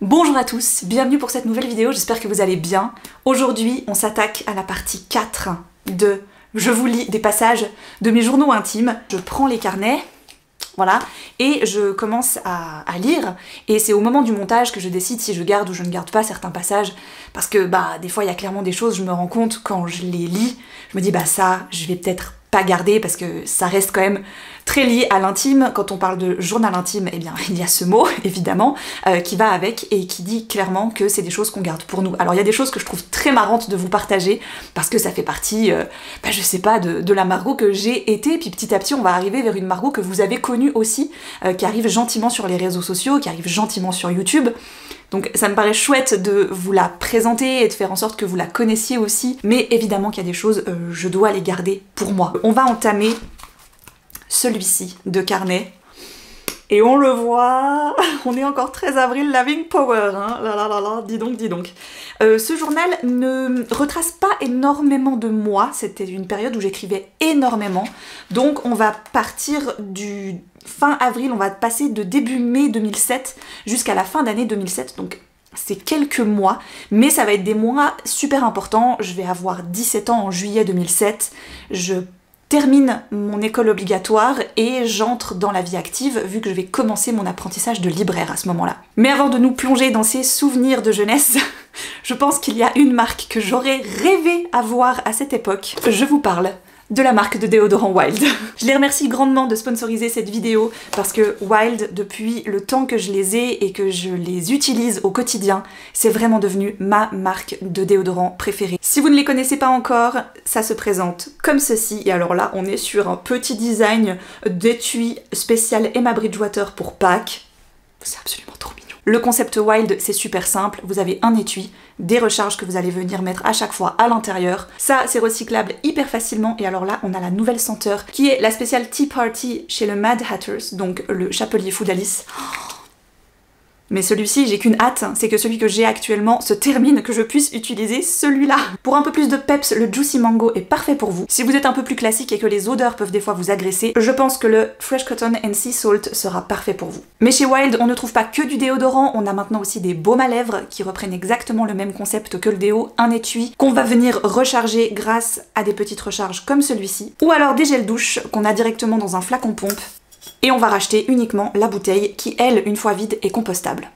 Bonjour à tous, bienvenue pour cette nouvelle vidéo, j'espère que vous allez bien. Aujourd'hui, on s'attaque à la partie 4 de Je vous lis des passages de mes journaux intimes. Je prends les carnets, voilà, et je commence à lire, et c'est au moment du montage que je décide si je garde ou je ne garde pas certains passages, parce que des fois il y a clairement des choses, je me rends compte quand je les lis, je me dis ça, je vais peut-être pas garder parce que ça reste quand même très lié à l'intime. Quand on parle de journal intime, eh bien il y a ce mot évidemment qui va avec et qui dit clairement que c'est des choses qu'on garde pour nous. Alors il y a des choses que je trouve très marrantes de vous partager parce que ça fait partie, je sais pas, de la Margot que j'ai été, puis petit à petit on va arriver vers une Margot que vous avez connue aussi, qui arrive gentiment sur les réseaux sociaux, qui arrive gentiment sur YouTube. Donc ça me paraît chouette de vous la présenter et de faire en sorte que vous la connaissiez aussi, mais évidemment qu'il y a des choses, je dois les garder pour moi. On va entamer celui-ci de carnet, et on le voit, on est encore 13 avril, Loving Power, hein, dis donc. Ce journal ne retrace pas énormément de moi, c'était une période où j'écrivais énormément, donc on va partir du fin avril, on va passer de début mai 2007 jusqu'à la fin d'année 2007, donc c'est quelques mois, mais ça va être des mois super importants. Je vais avoir 17 ans en juillet 2007, je termine mon école obligatoire et j'entre dans la vie active vu que je vais commencer mon apprentissage de libraire à ce moment-là. Mais avant de nous plonger dans ces souvenirs de jeunesse, je pense qu'il y a une marque que j'aurais rêvé avoir à cette époque. Je vous parle de la marque de déodorant Wild. Je les remercie grandement de sponsoriser cette vidéo parce que Wild, depuis le temps que je les ai et que je les utilise au quotidien, c'est vraiment devenu ma marque de déodorant préférée. Si vous ne les connaissez pas encore, ça se présente comme ceci, et alors là on est sur un petit design d'étui spécial Emma Bridgewater pour Pâques. C'est absolument trop mignon. Le concept Wild, c'est super simple, vous avez un étui, des recharges que vous allez venir mettre à chaque fois à l'intérieur. Ça, c'est recyclable hyper facilement, et alors là, on a la nouvelle senteur, qui est la spéciale Tea Party chez le Mad Hatters, donc le chapelier fou d'Alice. Mais celui-ci, j'ai qu'une hâte, c'est que celui que j'ai actuellement se termine, que je puisse utiliser celui-là. Pour un peu plus de peps, le Juicy Mango est parfait pour vous. Si vous êtes un peu plus classique et que les odeurs peuvent des fois vous agresser, je pense que le Fresh Cotton and Sea Salt sera parfait pour vous. Mais chez Wild, on ne trouve pas que du déodorant, on a maintenant aussi des baumes à lèvres qui reprennent exactement le même concept que le déo, un étui qu'on va venir recharger grâce à des petites recharges comme celui-ci, ou alors des gels douche qu'on a directement dans un flacon pompe. Et on va racheter uniquement la bouteille qui, elle, une fois vide, est compostable.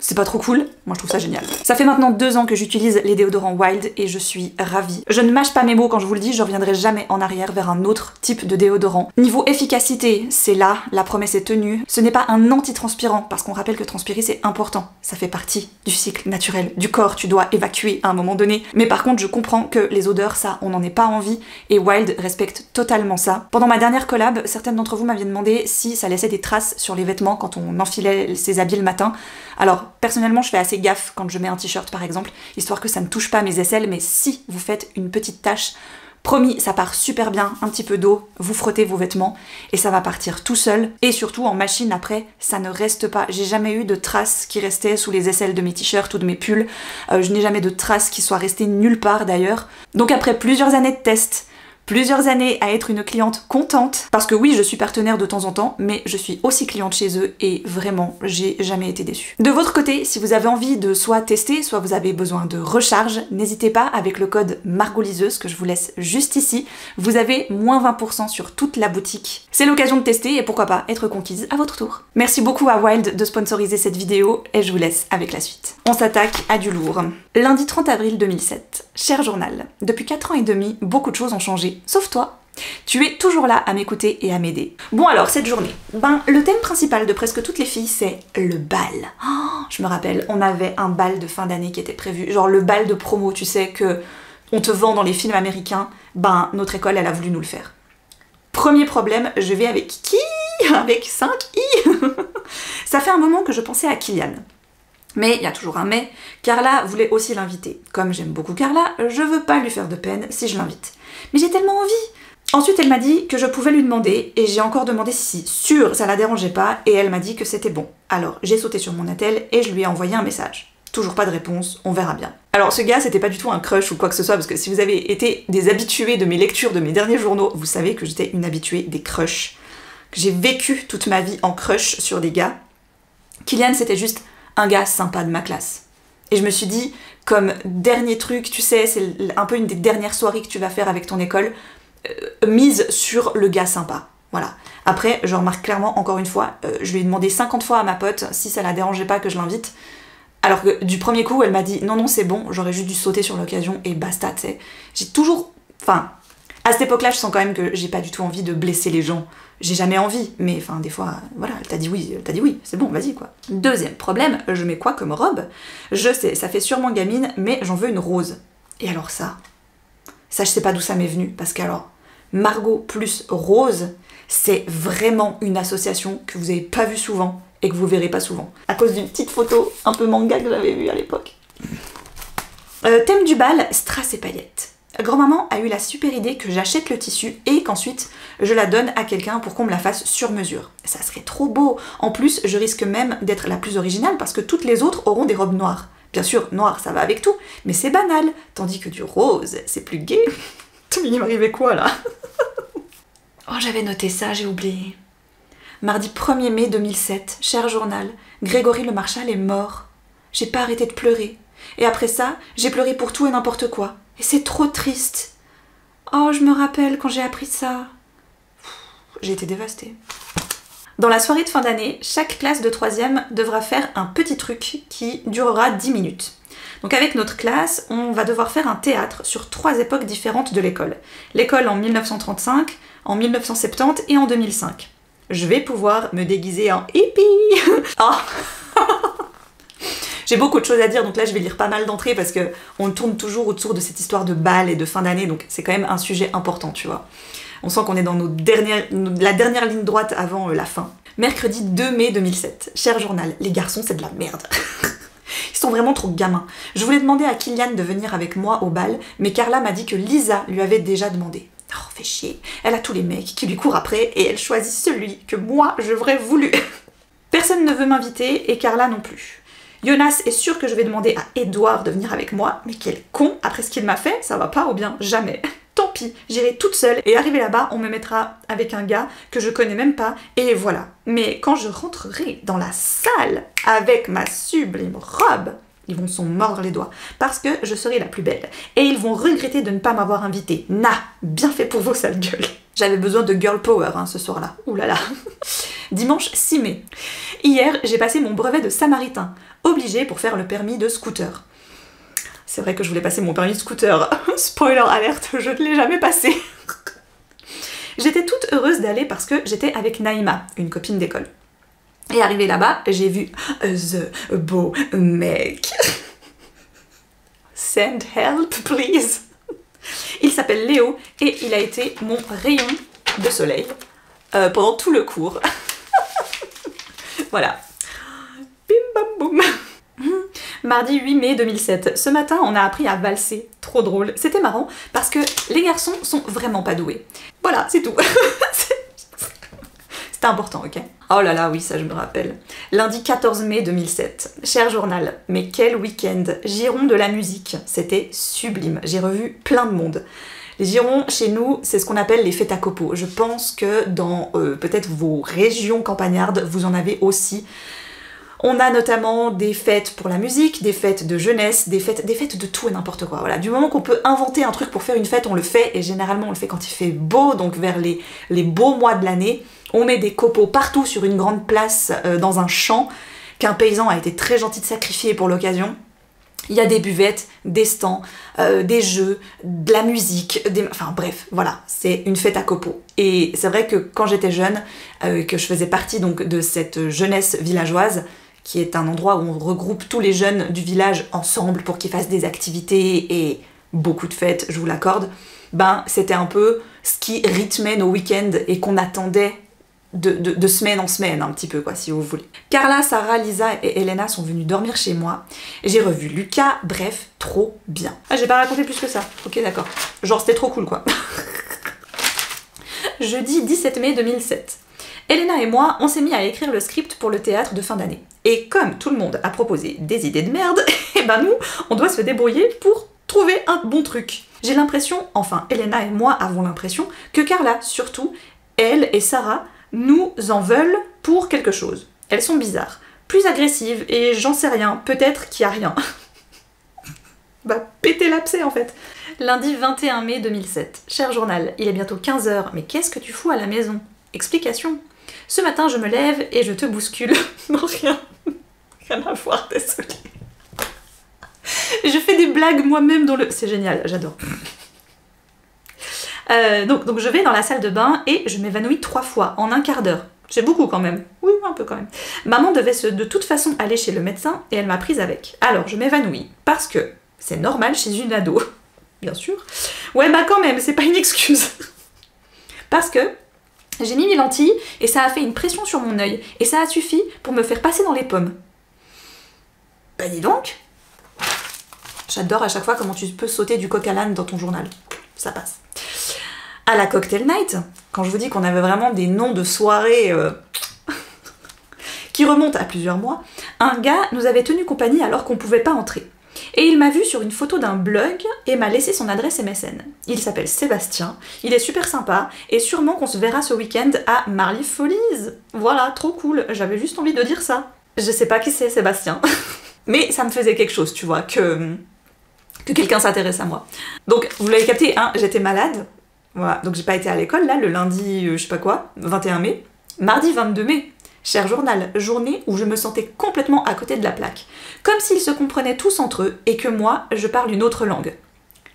C'est pas trop cool? Moi je trouve ça génial. Ça fait maintenant 2 ans que j'utilise les déodorants Wild et je suis ravie. Je ne mâche pas mes mots quand je vous le dis, je reviendrai jamais en arrière vers un autre type de déodorant. Niveau efficacité, c'est là, la promesse est tenue. Ce n'est pas un antitranspirant, parce qu'on rappelle que transpirer c'est important. Ça fait partie du cycle naturel du corps, tu dois évacuer à un moment donné. Mais par contre, je comprends que les odeurs, ça, on n'en est pas envie, et Wild respecte totalement ça. Pendant ma dernière collab, certaines d'entre vous m'avaient demandé si ça laissait des traces sur les vêtements quand on enfilait ses habits le matin. Alors, personnellement, je fais assez gaffe quand je mets un t-shirt par exemple, histoire que ça ne touche pas mes aisselles, mais si vous faites une petite tache, promis, ça part super bien, un petit peu d'eau, vous frottez vos vêtements et ça va partir tout seul. Et surtout en machine après, ça ne reste pas. J'ai jamais eu de traces qui restaient sous les aisselles de mes t-shirts ou de mes pulls. Je n'ai jamais de traces qui soient restées nulle part d'ailleurs. Donc après plusieurs années de tests, plusieurs années à être une cliente contente, parce que oui, je suis partenaire de temps en temps, mais je suis aussi cliente chez eux et vraiment, j'ai jamais été déçue. De votre côté, si vous avez envie de soit tester, soit vous avez besoin de recharge, n'hésitez pas avec le code MargotLiseuse que je vous laisse juste ici. Vous avez moins 20% sur toute la boutique. C'est l'occasion de tester et pourquoi pas être conquise à votre tour. Merci beaucoup à Wild de sponsoriser cette vidéo et je vous laisse avec la suite. On s'attaque à du lourd. Lundi 30 avril 2007. Cher journal, depuis 4 ans et demi, beaucoup de choses ont changé, sauf toi. Tu es toujours là à m'écouter et à m'aider. Bon alors, cette journée, le thème principal de presque toutes les filles, c'est le bal. Oh, je me rappelle, on avait un bal de fin d'année qui était prévu, genre le bal de promo, tu sais, que on te vend dans les films américains, notre école, elle a voulu nous le faire. Premier problème, je vais avec qui? Avec 5 i. Ça fait un moment que je pensais à Kylian. Mais il y a toujours un mais, Carla voulait aussi l'inviter. Comme j'aime beaucoup Carla, je veux pas lui faire de peine si je l'invite. Mais j'ai tellement envie! Ensuite, elle m'a dit que je pouvais lui demander, et j'ai encore demandé si sûr ça la dérangeait pas, et elle m'a dit que c'était bon. Alors j'ai sauté sur mon attel et je lui ai envoyé un message. Toujours pas de réponse, on verra bien. Alors ce gars, c'était pas du tout un crush ou quoi que ce soit, parce que si vous avez été des habitués de mes lectures de mes derniers journaux, vous savez que j'étais une habituée des crushs. J'ai vécu toute ma vie en crush sur des gars. Kylian, c'était juste un gars sympa de ma classe. Et je me suis dit, comme dernier truc, tu sais, c'est un peu une des dernières soirées que tu vas faire avec ton école, mise sur le gars sympa. Voilà. Après, je remarque clairement, encore une fois, je lui ai demandé 50 fois à ma pote si ça la dérangeait pas que je l'invite. Alors que du premier coup, elle m'a dit non, non, c'est bon, j'aurais juste dû sauter sur l'occasion et basta, tu sais. J'ai toujours. Enfin, à cette époque-là, je sens quand même que j'ai pas du tout envie de blesser les gens. J'ai jamais envie, mais enfin, des fois, voilà, elle t'a dit oui, c'est bon, vas-y quoi. Deuxième problème, je mets quoi comme robe? Je sais, ça fait sûrement gamine, mais j'en veux une rose. Et alors ça, je sais pas d'où ça m'est venu, parce qu'alors, Margot plus rose, c'est vraiment une association que vous avez pas vue souvent et que vous verrez pas souvent. À cause d'une petite photo un peu manga que j'avais vue à l'époque. Thème du bal, strass et paillettes. Grand-maman a eu la super idée que j'achète le tissu et qu'ensuite je la donne à quelqu'un pour qu'on me la fasse sur mesure. Ça serait trop beau. En plus, je risque même d'être la plus originale parce que toutes les autres auront des robes noires. Bien sûr, noir, ça va avec tout, mais c'est banal. Tandis que du rose, c'est plus gai. Il m'arrivait quoi là? Oh, j'avais noté ça, j'ai oublié. Mardi 1er mai 2007, cher journal, Grégory Le Marchal est mort. J'ai pas arrêté de pleurer. Et après ça, j'ai pleuré pour tout et n'importe quoi. Et c'est trop triste. Oh, je me rappelle quand j'ai appris ça. J'ai été dévastée. Dans la soirée de fin d'année, chaque classe de 3e devra faire un petit truc qui durera 10 minutes. Donc avec notre classe, on va devoir faire un théâtre sur 3 époques différentes de l'école. L'école en 1935, en 1970 et en 2005. Je vais pouvoir me déguiser en hippie. Oh. J'ai beaucoup de choses à dire, donc là je vais lire pas mal d'entrées parce que on tourne toujours autour de cette histoire de bal et de fin d'année, donc c'est quand même un sujet important, tu vois. On sent qu'on est dans la dernière ligne droite avant la fin. Mercredi 2 mai 2007. Cher journal, les garçons c'est de la merde. Ils sont vraiment trop gamins. Je voulais demander à Kylian de venir avec moi au bal, mais Carla m'a dit que Lisa lui avait déjà demandé. Oh, fais chier. Elle a tous les mecs qui lui courent après et elle choisit celui que moi j'aurais voulu. Personne ne veut m'inviter et Carla non plus. Jonas est sûr que je vais demander à Edouard de venir avec moi, mais quel con, après ce qu'il m'a fait, ça va pas ou bien jamais. Tant pis, j'irai toute seule et arrivé là-bas, on me mettra avec un gars que je connais même pas et voilà. Mais quand je rentrerai dans la salle avec ma sublime robe, ils vont s'en mordre les doigts parce que je serai la plus belle et ils vont regretter de ne pas m'avoir invitée. Bien fait pour vos sales gueules. J'avais besoin de girl power ce soir-là. Ouh là là. Dimanche 6 mai. Hier, j'ai passé mon brevet de samaritain, obligé pour faire le permis de scooter. C'est vrai que je voulais passer mon permis de scooter. Spoiler alerte, je ne l'ai jamais passé. J'étais toute heureuse d'aller parce que j'étais avec Naïma, une copine d'école. Et arrivée là-bas, j'ai vu the beau mec. Send help, please. Il s'appelle Léo et il a été mon rayon de soleil pendant tout le cours. Voilà. Bim bam boum. Mardi 8 mai 2007. Ce matin, on a appris à valser. Trop drôle. C'était marrant parce que les garçons sont vraiment pas doués. Voilà, c'est tout. C'était important, ok? Oh là là, oui, ça je me rappelle. Lundi 14 mai 2007. Cher journal, mais quel week-end. Giron de la musique. C'était sublime. J'ai revu plein de monde. Les girons, chez nous, c'est ce qu'on appelle les fêtes à copeaux. Je pense que dans peut-être vos régions campagnardes, vous en avez aussi. On a notamment des fêtes pour la musique, des fêtes de jeunesse, des fêtes de tout et n'importe quoi. Voilà. Du moment qu'on peut inventer un truc pour faire une fête, on le fait, et généralement on le fait quand il fait beau, donc vers les beaux mois de l'année. On met des copeaux partout sur une grande place dans un champ qu'un paysan a été très gentil de sacrifier pour l'occasion. Il y a des buvettes, des stands, des jeux, de la musique, enfin bref, voilà, c'est une fête à copeaux. Et c'est vrai que quand j'étais jeune, que je faisais partie donc de cette jeunesse villageoise, qui est un endroit où on regroupe tous les jeunes du village ensemble pour qu'ils fassent des activités et beaucoup de fêtes, je vous l'accorde, ben c'était un peu ce qui rythmait nos week-ends et qu'on attendait de semaine en semaine, un petit peu, quoi, si vous voulez. Carla, Sarah, Lisa et Elena sont venues dormir chez moi. J'ai revu Lucas, bref, trop bien. Ah, j'ai pas raconté plus que ça. Ok, d'accord. Genre, c'était trop cool, quoi. Jeudi 17 mai 2007. Elena et moi, on s'est mis à écrire le script pour le théâtre de fin d'année. Et comme tout le monde a proposé des idées de merde, et ben nous, on doit se débrouiller pour trouver un bon truc. J'ai l'impression, enfin, Elena et moi avons l'impression, que Carla, surtout, elle et Sarah, nous en veulent pour quelque chose. Elles sont bizarres. plus agressive, et j'en sais rien, peut-être qu'il y a rien. Bah péter l'abcès en fait. Lundi 21 mai 2007. Cher journal, il est bientôt 15 h, mais qu'est-ce que tu fous à la maison? Explication. Ce matin, je me lève et je te bouscule. Non, rien. Rien à voir, désolée. Je fais des blagues moi-même dans le... C'est génial, j'adore. Donc je vais dans la salle de bain et je m'évanouis 3 fois en un quart d'heure. C'est beaucoup quand même. Oui, un peu quand même. Maman devait de toute façon aller chez le médecin et elle m'a prise avec. Alors, je m'évanouis parce que c'est normal chez une ado. Bien sûr. Ouais, bah quand même, c'est pas une excuse. Parce que j'ai mis mes lentilles et ça a fait une pression sur mon œil et ça a suffi pour me faire passer dans les pommes. Bah dis donc. J'adore à chaque fois comment tu peux sauter du coq à l'âne dans ton journal. Ça passe. À la cocktail night, quand je vous dis qu'on avait vraiment des noms de soirées qui remontent à plusieurs mois, un gars nous avait tenu compagnie alors qu'on pouvait pas entrer. Et il m'a vu sur une photo d'un blog et m'a laissé son adresse MSN. Il s'appelle Sébastien, il est super sympa et sûrement qu'on se verra ce week-end à Marly Follies. Voilà, trop cool, j'avais juste envie de dire ça. Je sais pas qui c'est Sébastien, mais ça me faisait quelque chose, tu vois, que quelqu'un s'intéresse à moi. Donc, vous l'avez capté, hein, j'étais malade, voilà, donc j'ai pas été à l'école là, le lundi, je sais pas quoi, 21 mai. Mardi 22 mai, cher journal, journée où je me sentais complètement à côté de la plaque. Comme s'ils se comprenaient tous entre eux et que moi, je parle une autre langue.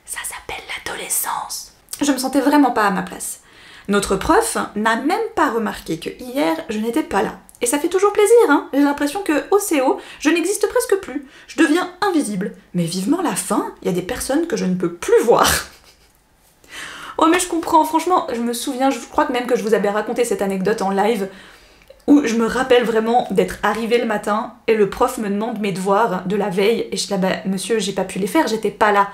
Ça s'appelle l'adolescence. Je me sentais vraiment pas à ma place. Notre prof n'a même pas remarqué que hier, je n'étais pas là. Et ça fait toujours plaisir, hein. J'ai l'impression que au CO, je n'existe presque plus. Je deviens invisible. Mais vivement la fin, il y a des personnes que je ne peux plus voir. Oh mais je comprends, franchement, je me souviens, je crois que même que je vous avais raconté cette anecdote en live, où je me rappelle vraiment d'être arrivée le matin et le prof me demande mes devoirs de la veille et je dis bah monsieur j'ai pas pu les faire, j'étais pas là.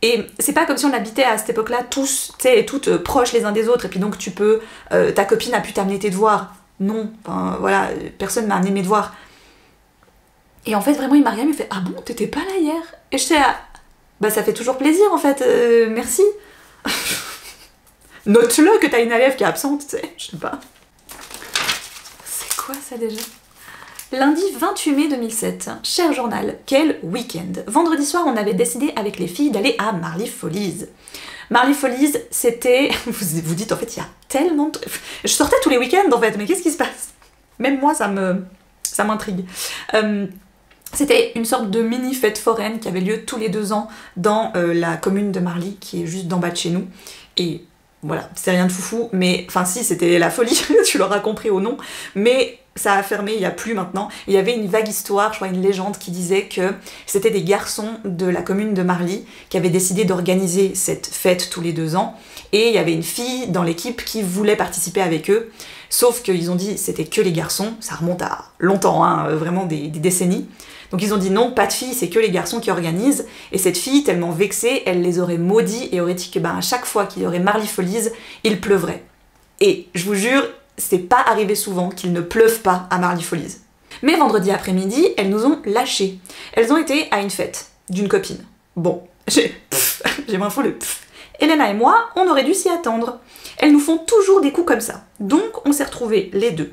Et c'est pas comme si on habitait à cette époque-là tous, tu sais, toutes proches les uns des autres et puis donc tu peux, ta copine a pu t'amener tes devoirs. Non, enfin voilà, personne m'a amené mes devoirs. Et en fait vraiment il m'a regardé, il me fait ah bon t'étais pas là hier? Et je sais bah ça fait toujours plaisir en fait, merci. Note-le que t'as une élève qui est absente, tu sais, je sais pas. C'est quoi ça déjà? Lundi 28 mai 2007, cher journal, quel week-end. Vendredi soir, on avait décidé avec les filles d'aller à Marly Follies. Marly Follies, c'était... Vous dites, en fait, il y a tellement de... Je sortais tous les week-ends, en fait, mais qu'est-ce qui se passe? Même moi, ça m'intrigue. C'était une sorte de mini-fête foraine qui avait lieu tous les 2 ans dans la commune de Marly, qui est juste d'en bas de chez nous. Et voilà, c'est rien de foufou, mais... Enfin si, c'était la folie, tu l'auras compris au nom, mais ça a fermé, il n'y a plus maintenant. Il y avait une vague histoire, je crois une légende, qui disait que c'était des garçons de la commune de Marly qui avaient décidé d'organiser cette fête tous les 2 ans, et il y avait une fille dans l'équipe qui voulait participer avec eux, sauf qu'ils ont dit c'était que les garçons, ça remonte à longtemps, hein, vraiment des décennies. Donc ils ont dit non, pas de filles, c'est que les garçons qui organisent. Et cette fille, tellement vexée, elle les aurait maudits et aurait dit que à chaque fois qu'il y aurait Marly Follies, il pleuvrait. Et je vous jure, c'est pas arrivé souvent qu'il ne pleuve pas à Marly Follies. Mais vendredi après-midi, elles nous ont lâchés. Elles ont été à une fête d'une copine. Bon, j'ai moins fou le pff. Elena et moi, on aurait dû s'y attendre. Elles nous font toujours des coups comme ça. Donc on s'est retrouvés les deux.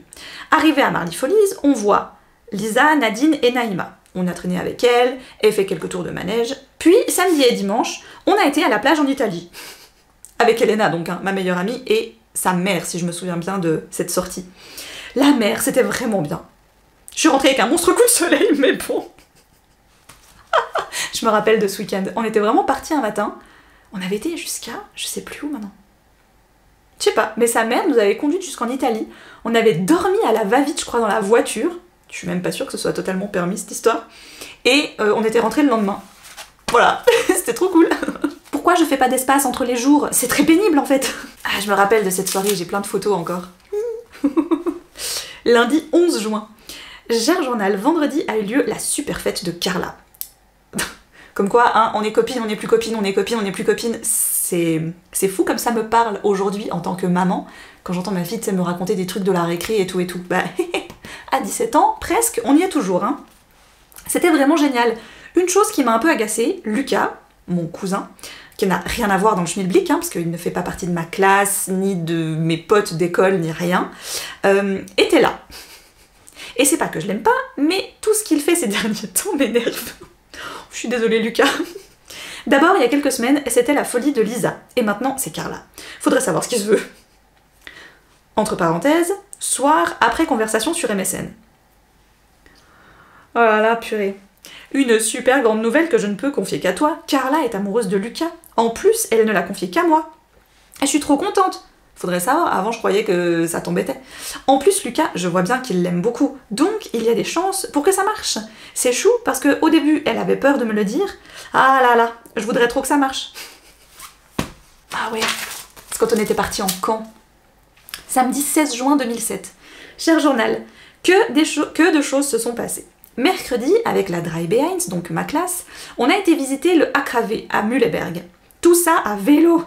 Arrivés à Marly Follies, on voit Lisa, Nadine et Naïma. On a traîné avec elle, et fait quelques tours de manège. Puis, samedi et dimanche, on a été à la plage en Italie. Avec Elena, donc, hein, ma meilleure amie, et sa mère, si je me souviens bien de cette sortie. La mer, c'était vraiment bien. Je suis rentrée avec un monstre coup de soleil, mais bon. Je me rappelle de ce week-end. On était vraiment partis un matin. On avait été jusqu'à... je sais plus où maintenant. Je sais pas, mais sa mère nous avait conduite jusqu'en Italie. On avait dormi à la va-vite, je crois, dans la voiture. Je suis même pas sûre que ce soit totalement permis, cette histoire. Et on était rentrés le lendemain. Voilà, c'était trop cool. Pourquoi je fais pas d'espace entre les jours? C'est très pénible, en fait. Ah, je me rappelle de cette soirée, j'ai plein de photos encore. Lundi 11 juin. Cher journal, vendredi a eu lieu la super fête de Carla. Comme quoi, hein, on est copines, on n'est plus copines, on est copines, on n'est plus copines. C'est fou comme ça me parle aujourd'hui en tant que maman, quand j'entends ma fille me raconter des trucs de la récré et tout et tout. Bah, à 17 ans, presque, on y est toujours, hein. C'était vraiment génial. Une chose qui m'a un peu agacée, Lucas, mon cousin, qui n'a rien à voir dans le schmilblick, hein, parce qu'il ne fait pas partie de ma classe, ni de mes potes d'école, ni rien, était là. Et c'est pas que je l'aime pas, mais tout ce qu'il fait ces derniers temps m'énerve. Je suis désolée Lucas. D'abord, il y a quelques semaines, c'était la folie de Lisa, et maintenant c'est Carla. Faudrait savoir ce qu'il se veut. Entre parenthèses, soir après conversation sur MSN. Oh là là, purée. Une super grande nouvelle que je ne peux confier qu'à toi, Carla est amoureuse de Lucas. En plus, elle ne l'a confié qu'à moi. Et je suis trop contente. Faudrait savoir, avant je croyais que ça t'embêtait. En plus, Lucas, je vois bien qu'il l'aime beaucoup, donc il y a des chances pour que ça marche. C'est chou parce qu'au début, elle avait peur de me le dire. Ah là là, je voudrais trop que ça marche. Ah ouais, c'est quand on était parti en camp. Samedi 16 juin 2007. Cher journal, que de choses se sont passées. Mercredi, avec la Dry Behinds, donc ma classe, on a été visiter le AKV à Mühleberg. Tout ça à vélo.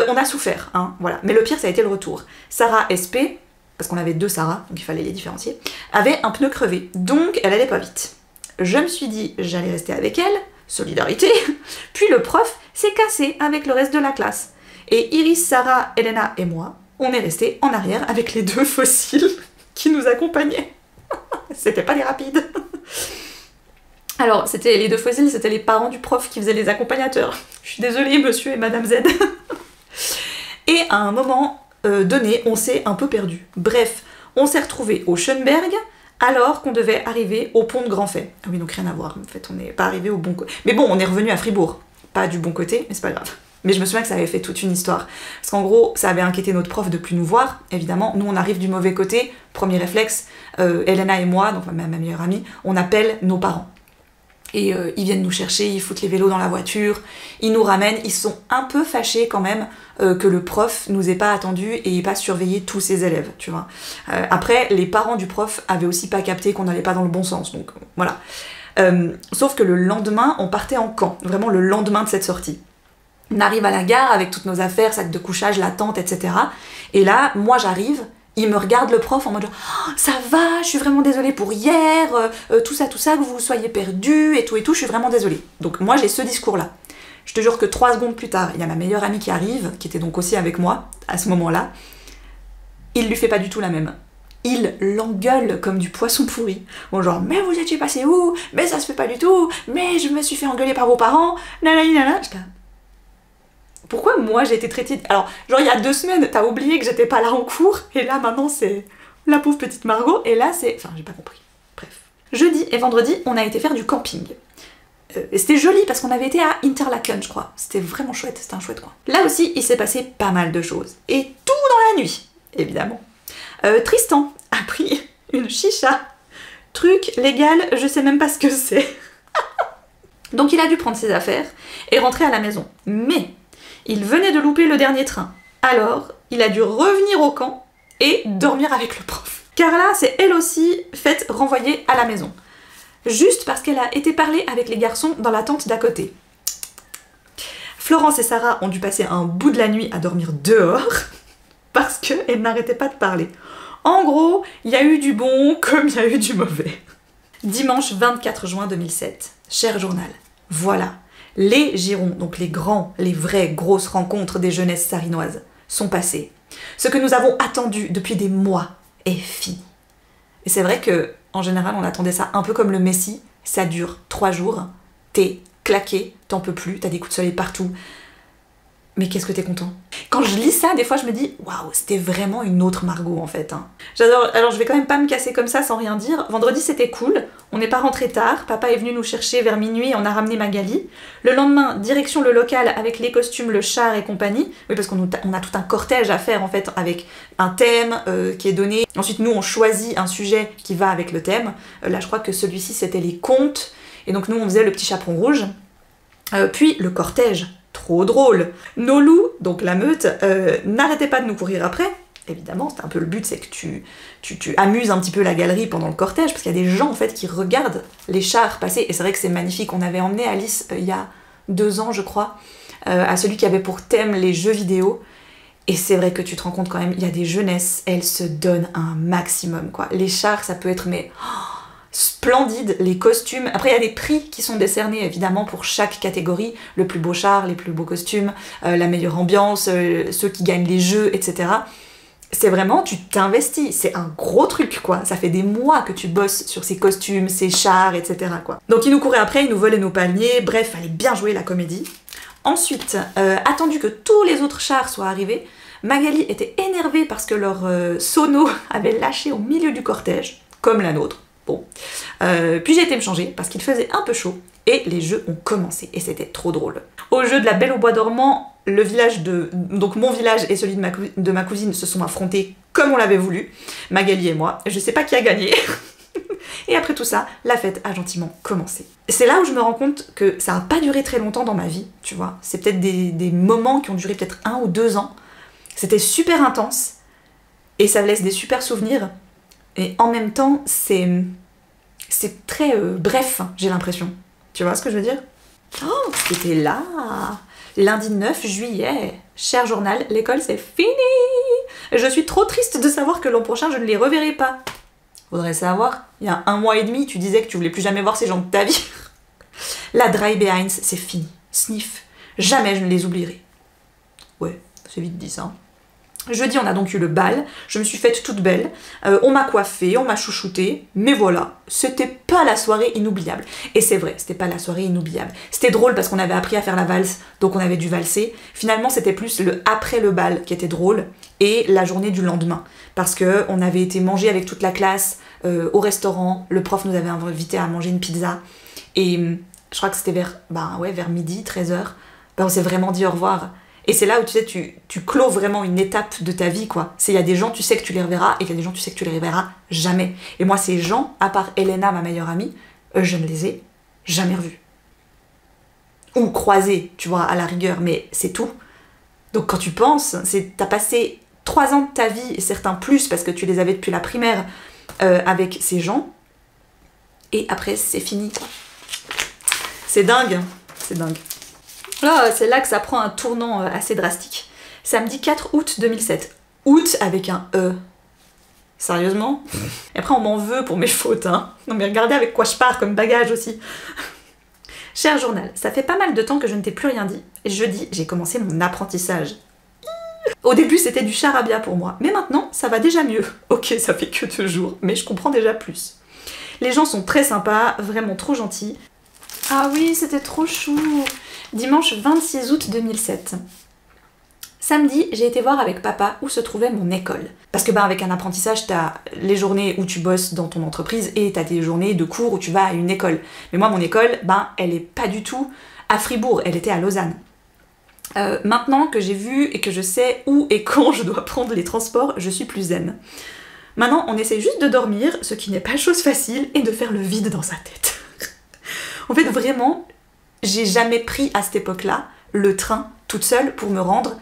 On a souffert, hein, voilà. Mais le pire, ça a été le retour. Sarah SP, parce qu'on avait 2 Sarah, donc il fallait les différencier, avait un pneu crevé, donc elle allait pas vite. Je me suis dit, j'allais rester avec elle, solidarité, puis le prof s'est cassé avec le reste de la classe. Et Iris, Sarah, Elena et moi, on est restés en arrière avec les 2 fossiles qui nous accompagnaient. C'était pas les rapides. Alors, c'était les 2 fossiles, c'était les parents du prof qui faisaient les accompagnateurs. Je suis désolée, monsieur et madame Z. Et à un moment donné, on s'est un peu perdu. Bref, on s'est retrouvés au Schönberg, alors qu'on devait arriver au pont de Grandfay. Ah oui, donc rien à voir, en fait, on n'est pas arrivé au bon côté. Mais bon, on est revenu à Fribourg. Pas du bon côté, mais c'est pas grave. Mais je me souviens que ça avait fait toute une histoire. Parce qu'en gros, ça avait inquiété notre prof de plus nous voir, évidemment. Nous, on arrive du mauvais côté. Premier réflexe, Elena et moi, donc ma meilleure amie, on appelle nos parents. Et ils viennent nous chercher, ils foutent les vélos dans la voiture, ils nous ramènent, ils sont un peu fâchés quand même que le prof nous ait pas attendu et ait pas surveillé tous ses élèves, tu vois. Après, les parents du prof avaient aussi pas capté qu'on n'allait pas dans le bon sens, donc voilà. Sauf que le lendemain, on partait en camp, vraiment le lendemain de cette sortie. On arrive à la gare avec toutes nos affaires, sacs de couchage, la tente, etc. Et là, moi j'arrive, il me regarde le prof en mode oh, ça va, je suis vraiment désolée pour hier, tout ça, que vous soyez perdu et tout, je suis vraiment désolée. Donc moi j'ai ce discours-là. Je te jure que 3 secondes plus tard, il y a ma meilleure amie qui arrive, qui était donc aussi avec moi à ce moment-là. Il lui fait pas du tout la même. Il l'engueule comme du poisson pourri. Bon genre, mais vous étiez passé où? Mais ça se fait pas du tout, mais je me suis fait engueuler par vos parents, nanana. Pourquoi moi j'ai été traitée... Alors, genre il y a 2 semaines, t'as oublié que j'étais pas là en cours, et là maintenant c'est la pauvre petite Margot, et là c'est... Enfin, j'ai pas compris. Bref. Jeudi et vendredi, on a été faire du camping. Et c'était joli parce qu'on avait été à Interlaken, je crois. C'était vraiment chouette, c'était un chouette coin. Là aussi, il s'est passé pas mal de choses. Et tout dans la nuit, évidemment. Tristan a pris une chicha. Truc légal, je sais même pas ce que c'est. Donc il a dû prendre ses affaires et rentrer à la maison. Mais... il venait de louper le dernier train. Alors, il a dû revenir au camp et dormir avec le prof. Carla s'est elle aussi faite renvoyer à la maison. Juste parce qu'elle a été parler avec les garçons dans la tente d'à côté. Florence et Sarah ont dû passer un bout de la nuit à dormir dehors parce qu'elles n'arrêtaient pas de parler. En gros, il y a eu du bon comme il y a eu du mauvais. Dimanche 24 juin 2007. Cher journal, voilà. Les girons, donc les vraies grosses rencontres des jeunesses sarinoises, sont passées. Ce que nous avons attendu depuis des mois est fini. Et c'est vrai que, en général, on attendait ça un peu comme le Messie. Ça dure 3 jours, t'es claqué, t'en peux plus, t'as des coups de soleil partout. Mais qu'est-ce que t'es content? Quand je lis ça, des fois je me dis waouh, c'était vraiment une autre Margot en fait. Hein. J'adore. Alors je vais quand même pas me casser comme ça sans rien dire. Vendredi c'était cool, on n'est pas rentré tard, papa est venu nous chercher vers minuit et on a ramené Magali. Le lendemain, direction le local avec les costumes, le char et compagnie. Oui, parce qu'on a tout un cortège à faire en fait avec un thème qui est donné. Ensuite nous on choisit un sujet qui va avec le thème. Là je crois que celui-ci c'était les contes. Et donc nous on faisait le petit chaperon rouge. Puis le cortège. Trop drôle. Nos loups, donc la meute, n'arrêtaient pas de nous courir après. Évidemment, c'est un peu le but, c'est que tu amuses un petit peu la galerie pendant le cortège, parce qu'il y a des gens en fait qui regardent les chars passer, et c'est vrai que c'est magnifique. On avait emmené Alice il y a 2 ans, je crois, à celui qui avait pour thème les jeux vidéo, et c'est vrai que tu te rends compte quand même, il y a des jeunesses, elles se donnent un maximum, quoi. Les chars, ça peut être, mais... splendide, les costumes. Après, il y a des prix qui sont décernés, évidemment, pour chaque catégorie. Le plus beau char, les plus beaux costumes, la meilleure ambiance, ceux qui gagnent les jeux, etc. c'est vraiment, tu t'investis, c'est un gros truc quoi, ça fait des mois que tu bosses sur ces costumes, ces chars, etc. quoi. Donc ils nous couraient après, ils nous volaient nos palmiers, bref, fallait bien jouer la comédie. Ensuite, attendu que tous les autres chars soient arrivés, Magali était énervée parce que leur sono avait lâché au milieu du cortège, comme la nôtre. Bon. Puis j'ai été me changer parce qu'il faisait un peu chaud et les jeux ont commencé et c'était trop drôle. Au jeu de la Belle au bois dormant, le village donc mon village et celui de ma cousine se sont affrontés comme on l'avait voulu, Magali et moi. Je sais pas qui a gagné. Et après tout ça, la fête a gentiment commencé. C'est là où je me rends compte que ça n'a pas duré très longtemps dans ma vie, tu vois. C'est peut-être des moments qui ont duré peut-être 1 ou 2 ans. C'était super intense et ça laisse des super souvenirs. Et en même temps, c'est très bref, j'ai l'impression. Tu vois ce que je veux dire? Oh, c'était là, lundi 9 juillet. Cher journal, l'école c'est fini. Je suis trop triste de savoir que l'an prochain je ne les reverrai pas. Faudrait savoir, il y a 1 mois et demi, tu disais que tu voulais plus jamais voir ces gens de ta vie. La Dry Behinds, c'est fini. Sniff, jamais je ne les oublierai. Ouais, c'est vite dit ça. Hein. Jeudi, on a donc eu le bal, je me suis faite toute belle, on m'a coiffée, on m'a chouchoutée, mais voilà, c'était pas la soirée inoubliable. Et c'est vrai, c'était pas la soirée inoubliable. C'était drôle parce qu'on avait appris à faire la valse, donc on avait dû valser. Finalement, c'était plus le après le bal qui était drôle, et la journée du lendemain. Parce qu'on avait été manger avec toute la classe au restaurant, le prof nous avait invité à manger une pizza, et je crois que c'était vers midi, 13h, on s'est vraiment dit au revoir. Et c'est là où tu sais, tu clôt vraiment une étape de ta vie, quoi. Il y a des gens, tu sais que tu les reverras, et il y a des gens, tu sais que tu les reverras jamais. Et moi, ces gens, à part Elena, ma meilleure amie, je ne les ai jamais revus. Ou croisés, tu vois, à la rigueur, mais c'est tout. Donc quand tu penses, t'as passé 3 ans de ta vie, et certains plus, parce que tu les avais depuis la primaire, avec ces gens, et après, c'est fini. C'est dingue, c'est dingue. Là, c'est là que ça prend un tournant assez drastique. Samedi 4 août 2007. Août avec un E. Sérieusement? Et après, on m'en veut pour mes fautes, hein. Non mais regardez avec quoi je pars comme bagage aussi. Cher journal, ça fait pas mal de temps que je ne t'ai plus rien dit. Et jeudi, j'ai commencé mon apprentissage. Au début, c'était du charabia pour moi. Mais maintenant, ça va déjà mieux. Ok, ça fait que 2 jours, mais je comprends déjà plus. Les gens sont très sympas, vraiment trop gentils. Ah oui, c'était trop chou. Dimanche 26 août 2007. Samedi, j'ai été voir avec papa où se trouvait mon école. Parce que avec un apprentissage, t'as les journées où tu bosses dans ton entreprise et t'as des journées de cours où tu vas à une école. Mais moi, mon école, elle est pas du tout à Fribourg, elle était à Lausanne. Maintenant que j'ai vu et que je sais où et quand je dois prendre les transports, je suis plus zen. Maintenant, on essaie juste de dormir, ce qui n'est pas chose facile, et de faire le vide dans sa tête. En fait, vraiment, j'ai jamais pris à cette époque-là le train toute seule pour me rendre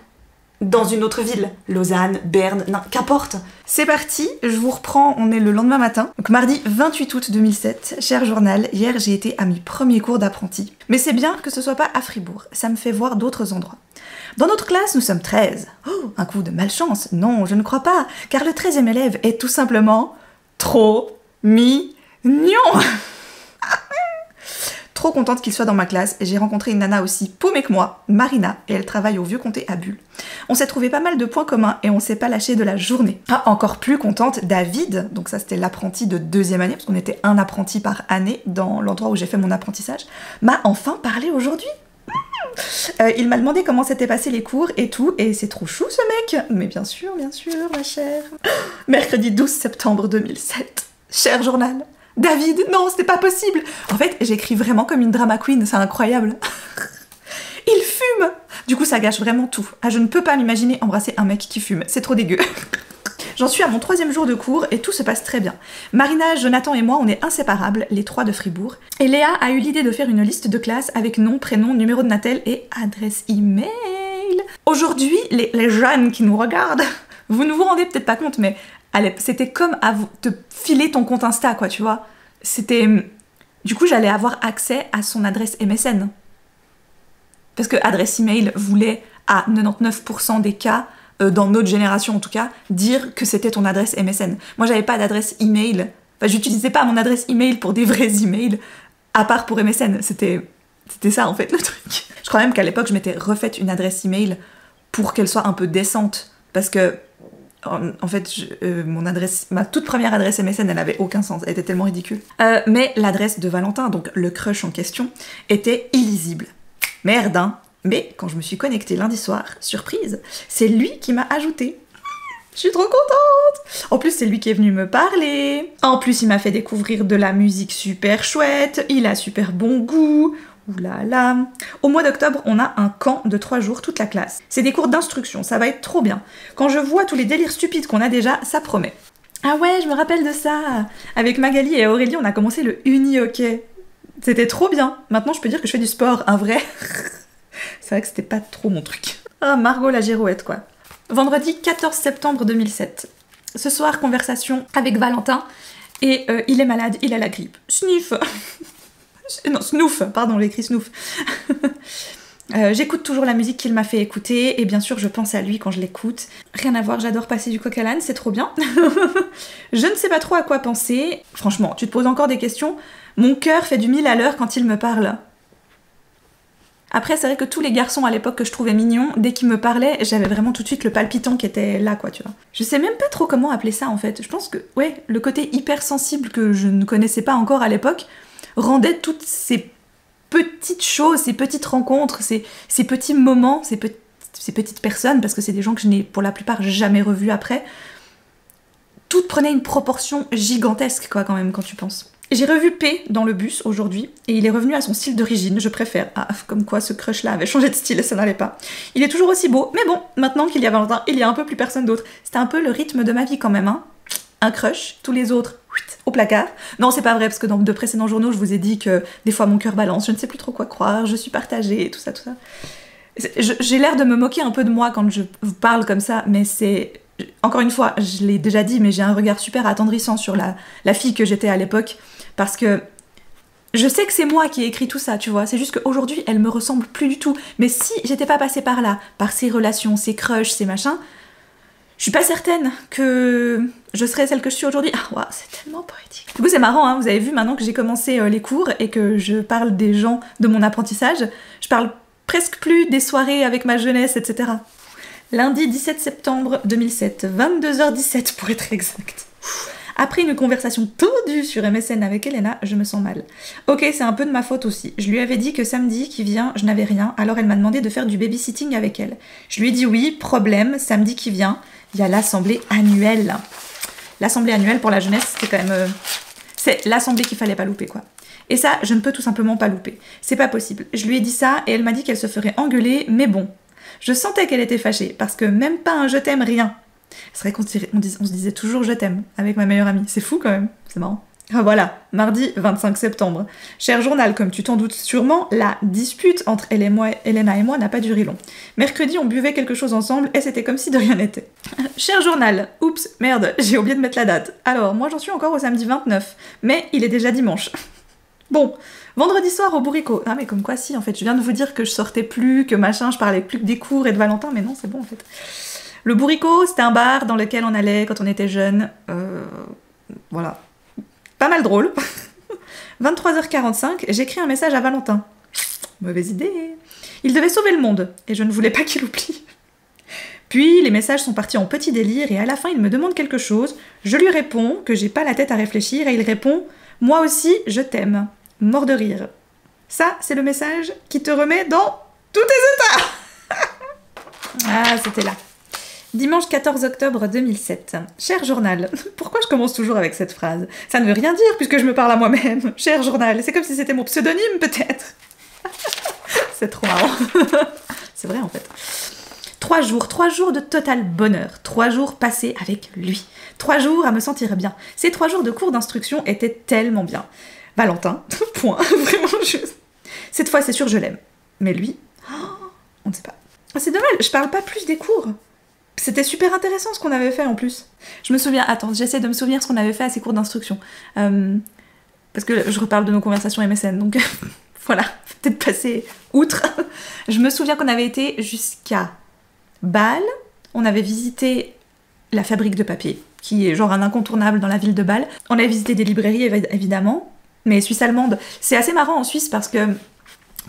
dans une autre ville. Lausanne, Berne, qu'importe. C'est parti, je vous reprends, on est le lendemain matin. Donc mardi 28 août 2007, cher journal, hier j'ai été à mes premiers cours d'apprenti. Mais c'est bien que ce soit pas à Fribourg, ça me fait voir d'autres endroits. Dans notre classe, nous sommes 13. Oh, un coup de malchance. Non, je ne crois pas, car le 13e élève est tout simplement trop mignon. Trop contente qu'il soit dans ma classe, et j'ai rencontré une nana aussi paumée que moi, Marina, et elle travaille au Vieux-Comté à Bulle. On s'est trouvé pas mal de points communs et on s'est pas lâché de la journée. Ah, encore plus contente, David, donc ça c'était l'apprenti de 2e année, parce qu'on était un apprenti par année dans l'endroit où j'ai fait mon apprentissage, m'a enfin parlé aujourd'hui. Il m'a demandé comment s'étaient passés les cours et tout, et c'est trop chou ce mec. Mais bien sûr, ma chère. Mercredi 12 septembre 2007. Cher journal. David, non, c'était pas possible. En fait, j'écris vraiment comme une drama queen, c'est incroyable. Il fume. Du coup, ça gâche vraiment tout. Ah, je ne peux pas m'imaginer embrasser un mec qui fume, c'est trop dégueu. J'en suis à mon 3e jour de cours et tout se passe très bien. Marina, Jonathan et moi, on est inséparables, les 3 de Fribourg. Et Léa a eu l'idée de faire une liste de classe avec nom, prénom, numéro de Natel et adresse email. Aujourd'hui, les jeunes qui nous regardent, vous ne vous rendez peut-être pas compte, mais c'était comme te filer ton compte Insta, quoi, tu vois. C'était... Du coup, j'allais avoir accès à son adresse MSN. Parce que adresse email voulait, à 99% des cas, dans notre génération en tout cas, dire que c'était ton adresse MSN. Moi, j'avais pas d'adresse email. Enfin, j'utilisais pas mon adresse email pour des vrais emails, à part pour MSN. C'était ça, en fait, le truc. Je crois même qu'à l'époque, je m'étais refaite une adresse email pour qu'elle soit un peu décente. Parce que En fait, ma toute première adresse MSN, elle avait aucun sens, elle était tellement ridicule. Mais l'adresse de Valentin, donc le crush en question, était illisible. Merde, hein. Mais quand je me suis connectée lundi soir, surprise, c'est lui qui m'a ajoutée. Je suis trop contente! En plus, c'est lui qui est venu me parler. En plus, il m'a fait découvrir de la musique super chouette. Il a super bon goût. Ouh là là. Au mois d'octobre, on a un camp de 3 jours, toute la classe. C'est des cours d'instruction, ça va être trop bien. Quand je vois tous les délires stupides qu'on a déjà, ça promet. Ah ouais, je me rappelle de ça. Avec Magali et Aurélie, on a commencé le uni-hockey. C'était trop bien. Maintenant, je peux dire que je fais du sport, un vrai. C'est vrai que c'était pas trop mon truc. Ah, Margot la girouette, quoi. Vendredi 14 septembre 2007. Ce soir, conversation avec Valentin. Et il est malade, il a la grippe. Sniff. Non, Snoof, pardon, j'ai écrit Snoof. J'écoute toujours la musique qu'il m'a fait écouter, et bien sûr, je pense à lui quand je l'écoute. Rien à voir, j'adore passer du coq à l'âne, c'est trop bien. Je ne sais pas trop à quoi penser. Franchement, tu te poses encore des questions. Mon cœur fait du 1000 à l'heure quand il me parle. Après, c'est vrai que tous les garçons à l'époque que je trouvais mignons, dès qu'ils me parlaient, j'avais vraiment tout de suite le palpitant qui était là, quoi, tu vois. Je sais même pas trop comment appeler ça, en fait. Je pense que, ouais, le côté hypersensible que je ne connaissais pas encore à l'époque rendait toutes ces petites choses, ces petites rencontres, ces petits moments, ces petites personnes, parce que c'est des gens que je n'ai pour la plupart jamais revus après, toutes prenaient une proportion gigantesque, quoi, quand même, quand tu penses. J'ai revu P dans le bus aujourd'hui, et il est revenu à son style d'origine, je préfère. Ah, comme quoi ce crush-là avait changé de style, ça n'allait pas. Il est toujours aussi beau, mais bon, maintenant qu'il y a Valentin, il y a un peu plus personne d'autre. C'était un peu le rythme de ma vie quand même, hein. Un crush, tous les autres, au placard. Non, c'est pas vrai, parce que dans de précédents journaux, je vous ai dit que des fois mon cœur balance, je ne sais plus trop quoi croire, je suis partagée, et tout ça, tout ça. J'ai l'air de me moquer un peu de moi quand je vous parle comme ça, mais c'est... Encore une fois, je l'ai déjà dit, mais j'ai un regard super attendrissant sur la fille que j'étais à l'époque, parce que je sais que c'est moi qui ai écrit tout ça, tu vois, c'est juste qu'aujourd'hui, elle me ressemble plus du tout. Mais si j'étais pas passée par là, par ces relations, ces crushs, ces machins, je suis pas certaine que je serais celle que je suis aujourd'hui. Ah, waouh, c'est tellement poétique. Du coup, c'est marrant, hein, vous avez vu maintenant que j'ai commencé les cours et que je parle des gens de mon apprentissage, je parle presque plus des soirées avec ma jeunesse, etc. Lundi 17 septembre 2007, 22h17 pour être exact. Après une conversation tendue sur MSN avec Elena, je me sens mal. Ok, c'est un peu de ma faute aussi. Je lui avais dit que samedi qui vient, je n'avais rien, alors elle m'a demandé de faire du babysitting avec elle. Je lui ai dit oui, problème, samedi qui vient, il y a l'assemblée annuelle. L'assemblée annuelle pour la jeunesse, c'était quand même... c'est l'assemblée qu'il fallait pas louper, quoi. Et ça, je ne peux tout simplement pas louper. C'est pas possible. Je lui ai dit ça et elle m'a dit qu'elle se ferait engueuler, mais bon. Je sentais qu'elle était fâchée, parce que même pas un je t'aime, rien. C'est vrai qu'on se disait toujours je t'aime avec ma meilleure amie. C'est fou quand même, c'est marrant. Ah, voilà, mardi 25 septembre. Cher journal, comme tu t'en doutes sûrement, la dispute entre Elena et moi n'a pas duré long. Mercredi, on buvait quelque chose ensemble et c'était comme si de rien n'était. Cher journal, oups, merde, j'ai oublié de mettre la date. Alors, moi j'en suis encore au samedi 29, mais il est déjà dimanche. Bon, vendredi soir au Bourricot. Ah mais comme quoi si, en fait, je viens de vous dire que je sortais plus, que machin, je parlais plus que des cours et de Valentin, mais non, c'est bon en fait. Le Bourricot, c'était un bar dans lequel on allait quand on était jeune. Voilà. Pas mal drôle. 23h45, j'écris un message à Valentin. Mauvaise idée. Il devait sauver le monde, et je ne voulais pas qu'il oublie. Puis, les messages sont partis en petit délire, et à la fin, il me demande quelque chose. Je lui réponds que j'ai pas la tête à réfléchir, et il répond « Moi aussi, je t'aime. » Mort de rire. Ça, c'est le message qui te remet dans tous tes états. Ah, c'était là. Dimanche 14 octobre 2007. Cher journal, pourquoi je commence toujours avec cette phrase? Ça ne veut rien dire puisque je me parle à moi-même. Cher journal, c'est comme si c'était mon pseudonyme peut-être. C'est trop marrant. C'est vrai en fait. 3 jours de total bonheur. 3 jours passés avec lui. 3 jours à me sentir bien. Ces 3 jours de cours d'instruction étaient tellement bien. Valentin, point, vraiment juste. Cette fois c'est sûr je l'aime. Mais lui, on ne sait pas. C'est dommage, je parle pas plus des cours. C'était super intéressant ce qu'on avait fait en plus. Je me souviens, attends, j'essaie de me souvenir ce qu'on avait fait à ces cours d'instruction. Parce que je reparle de nos conversations MSN, donc voilà, peut-être passer outre. Je me souviens qu'on avait été jusqu'à Bâle, on avait visité la fabrique de papier, qui est genre un incontournable dans la ville de Bâle. On avait visité des librairies évidemment, mais Suisse allemande, c'est assez marrant en Suisse parce que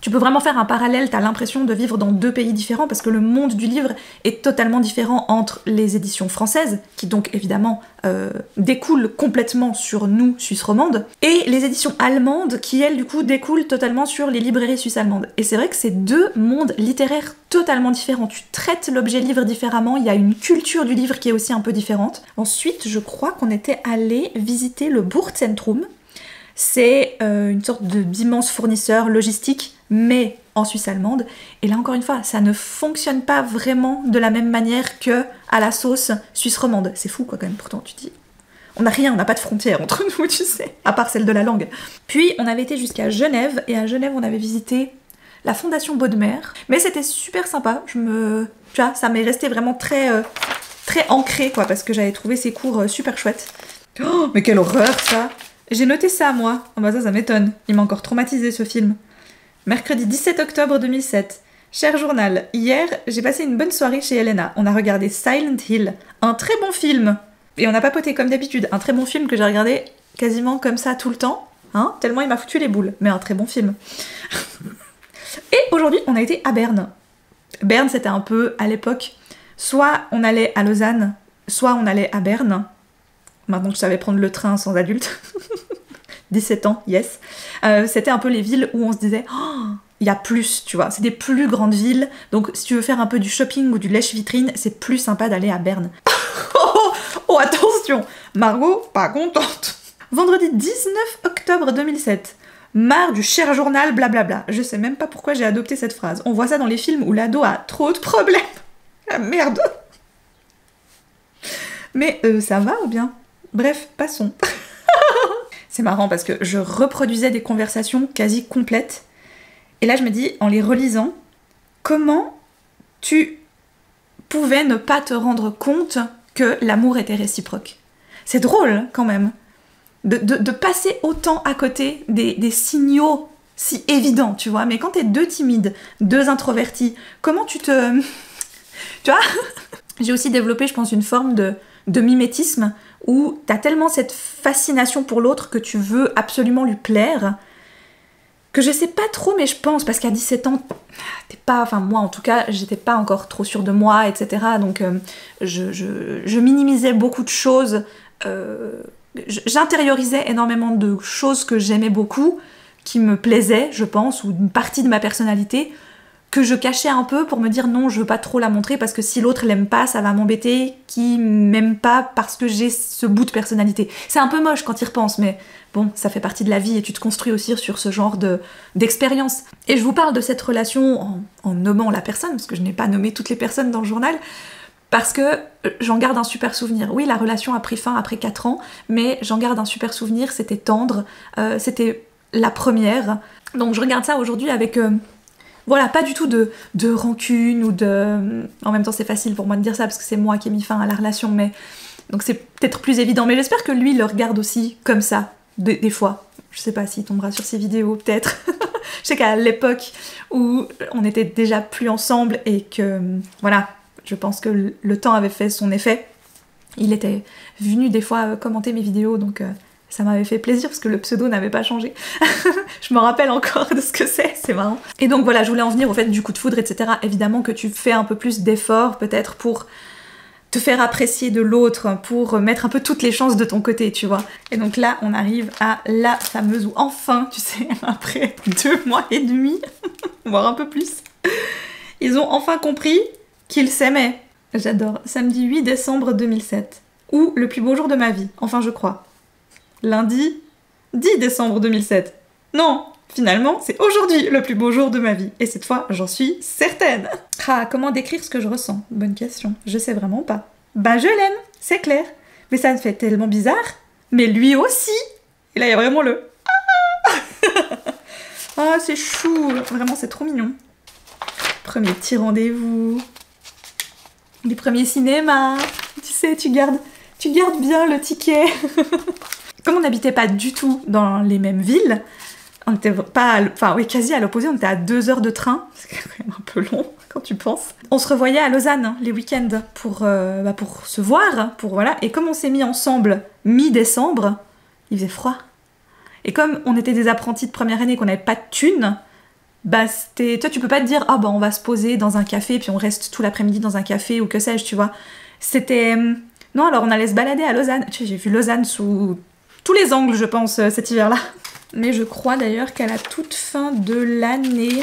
Tu peux vraiment faire un parallèle, t'as l'impression de vivre dans deux pays différents parce que le monde du livre est totalement différent entre les éditions françaises, qui donc évidemment découlent complètement sur nous, Suisse romande, et les éditions allemandes qui elles du coup découlent totalement sur les librairies suisses allemandes. Et c'est vrai que c'est deux mondes littéraires totalement différents. Tu traites l'objet livre différemment, il y a une culture du livre qui est aussi un peu différente. Ensuite, je crois qu'on était allé visiter le Buchzentrum. C'est une sorte d'immense fournisseur logistique, mais en Suisse allemande. Et là, encore une fois, ça ne fonctionne pas vraiment de la même manière que à la sauce suisse romande. C'est fou, quoi, quand même, pourtant, tu dis. On n'a rien, on n'a pas de frontière entre nous, tu sais, à part celle de la langue. Puis, on avait été jusqu'à Genève, et à Genève, on avait visité la Fondation Baudemer. Mais c'était super sympa, tu vois, ça m'est resté vraiment très ancré, quoi, parce que j'avais trouvé ces cours super chouettes. Oh, mais quelle horreur, ça! J'ai noté ça, moi. Oh bah ça m'étonne. Il m'a encore traumatisé, ce film. Mercredi 17 octobre 2007. Cher journal, hier, j'ai passé une bonne soirée chez Elena. On a regardé Silent Hill. Un très bon film. Et on a papoté comme d'habitude. Un très bon film que j'ai regardé quasiment comme ça tout le temps. Hein, tellement il m'a foutu les boules. Mais un très bon film. Et aujourd'hui, on a été à Berne. Berne, c'était un peu, à l'époque, soit on allait à Lausanne, soit on allait à Berne. Maintenant que je savais prendre le train sans adulte. 17 ans, yes. C'était un peu les villes où on se disait oh, il y a plus, tu vois. C'est des plus grandes villes. Donc si tu veux faire un peu du shopping ou du lèche-vitrine, c'est plus sympa d'aller à Berne. Oh, attention, Margot, pas contente. Vendredi 19 octobre 2007. Marre du cher journal, blablabla. Je sais même pas pourquoi j'ai adopté cette phrase. On voit ça dans les films où l'ado a trop de problèmes. Ah merde. Mais ça va ou bien? Bref, passons. C'est marrant parce que je reproduisais des conversations quasi complètes. Et là, je me dis, en les relisant, comment tu pouvais ne pas te rendre compte que l'amour était réciproque? C'est drôle, quand même, de passer autant à côté des signaux si évidents, tu vois. Mais quand t'es deux timides, deux introvertis, comment tu te... Tu vois? J'ai aussi développé, je pense, une forme de mimétisme où t'as tellement cette fascination pour l'autre que tu veux absolument lui plaire, que je sais pas trop, mais je pense, parce qu'à 17 ans, t'es pas, enfin moi en tout cas, j'étais pas encore trop sûre de moi, etc. Donc je minimisais beaucoup de choses, j'intériorisais énormément de choses que j'aimais beaucoup, qui me plaisaient, je pense, ou une partie de ma personnalité, que je cachais un peu pour me dire non, je veux pas trop la montrer parce que si l'autre l'aime pas, ça va m'embêter, qui m'aime pas parce que j'ai ce bout de personnalité. C'est un peu moche quand il repense, mais bon, ça fait partie de la vie et tu te construis aussi sur ce genre d'expérience. Et je vous parle de cette relation en nommant la personne, parce que je n'ai pas nommé toutes les personnes dans le journal, parce que j'en garde un super souvenir. Oui, la relation a pris fin après 4 ans, mais j'en garde un super souvenir, c'était tendre, c'était la première. Donc je regarde ça aujourd'hui avec... Voilà, pas du tout de rancune ou de... En même temps, c'est facile pour moi de dire ça parce que c'est moi qui ai mis fin à la relation, mais... Donc c'est peut-être plus évident. Mais j'espère que lui le regarde aussi comme ça, des fois. Je sais pas s'il tombera sur ces vidéos, peut-être. Je sais qu'à l'époque où on était déjà plus ensemble et que... Voilà, je pense que le temps avait fait son effet. Il était venu des fois commenter mes vidéos, donc... Ça m'avait fait plaisir parce que le pseudo n'avait pas changé. Je me rappelle encore de ce que c'est marrant. Et donc voilà, je voulais en venir au fait du coup de foudre, etc. Évidemment que tu fais un peu plus d'efforts peut-être pour te faire apprécier de l'autre, pour mettre un peu toutes les chances de ton côté, tu vois. Et donc là, on arrive à la fameuse, ou enfin, tu sais, après 2 mois et demi, voire un peu plus, ils ont enfin compris qu'ils s'aimaient. J'adore. Samedi 8 décembre 2007. Ou le plus beau jour de ma vie, enfin je crois. Lundi 10 décembre 2007. Non, finalement, c'est aujourd'hui le plus beau jour de ma vie. Et cette fois, j'en suis certaine. Ah, comment décrire ce que je ressens? Bonne question. Je sais vraiment pas. Bah, je l'aime, c'est clair. Mais ça me fait tellement bizarre. Mais lui aussi. Et là, il y a vraiment le... Ah, c'est chou. Vraiment, c'est trop mignon. Premier petit rendez-vous. Les premiers cinémas. Tu sais, tu gardes bien le ticket. Comme on n'habitait pas du tout dans les mêmes villes, on était pas, enfin oui, quasi à l'opposé, on était à 2 heures de train, c'est quand même un peu long quand tu penses. On se revoyait à Lausanne hein, les week-ends pour se voir, pour voilà. Et comme on s'est mis ensemble mi-décembre, il faisait froid. Et comme on était des apprentis de première année, qu'on n'avait pas de thunes, bah c'était... Toi tu peux pas te dire ah bah on va se poser dans un café puis on reste tout l'après-midi dans un café ou que sais-je, tu vois. C'était... Non, alors on allait se balader à Lausanne. Tu sais, j'ai vu Lausanne sous tous les angles je pense cet hiver-là. Mais je crois d'ailleurs qu'à la toute fin de l'année...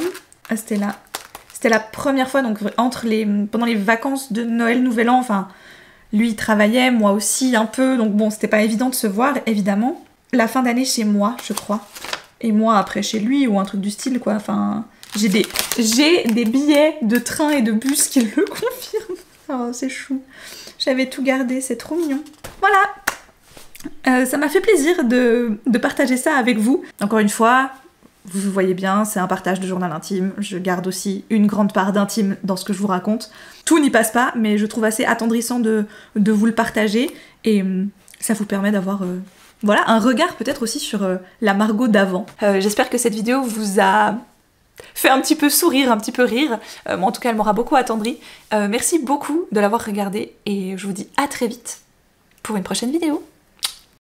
Ah c'était là. C'était la première fois, donc pendant les vacances de Noël, Nouvel An, enfin... Lui il travaillait, moi aussi un peu, donc bon c'était pas évident de se voir évidemment. La fin d'année chez moi je crois. Et moi après chez lui ou un truc du style quoi, enfin... J'ai des billets de train et de bus qui le confirment. Oh c'est chou. J'avais tout gardé, c'est trop mignon. Voilà. Ça m'a fait plaisir de partager ça avec vous. Encore une fois, vous voyez bien, c'est un partage de journal intime. Je garde aussi une grande part d'intime dans ce que je vous raconte. Tout n'y passe pas, mais je trouve assez attendrissant de vous le partager. Et ça vous permet d'avoir voilà, un regard peut-être aussi sur la Margot d'avant. J'espère que cette vidéo vous a fait un petit peu sourire, un petit peu rire. Moi en tout cas, elle m'aura beaucoup attendri. Merci beaucoup de l'avoir regardée et je vous dis à très vite pour une prochaine vidéo.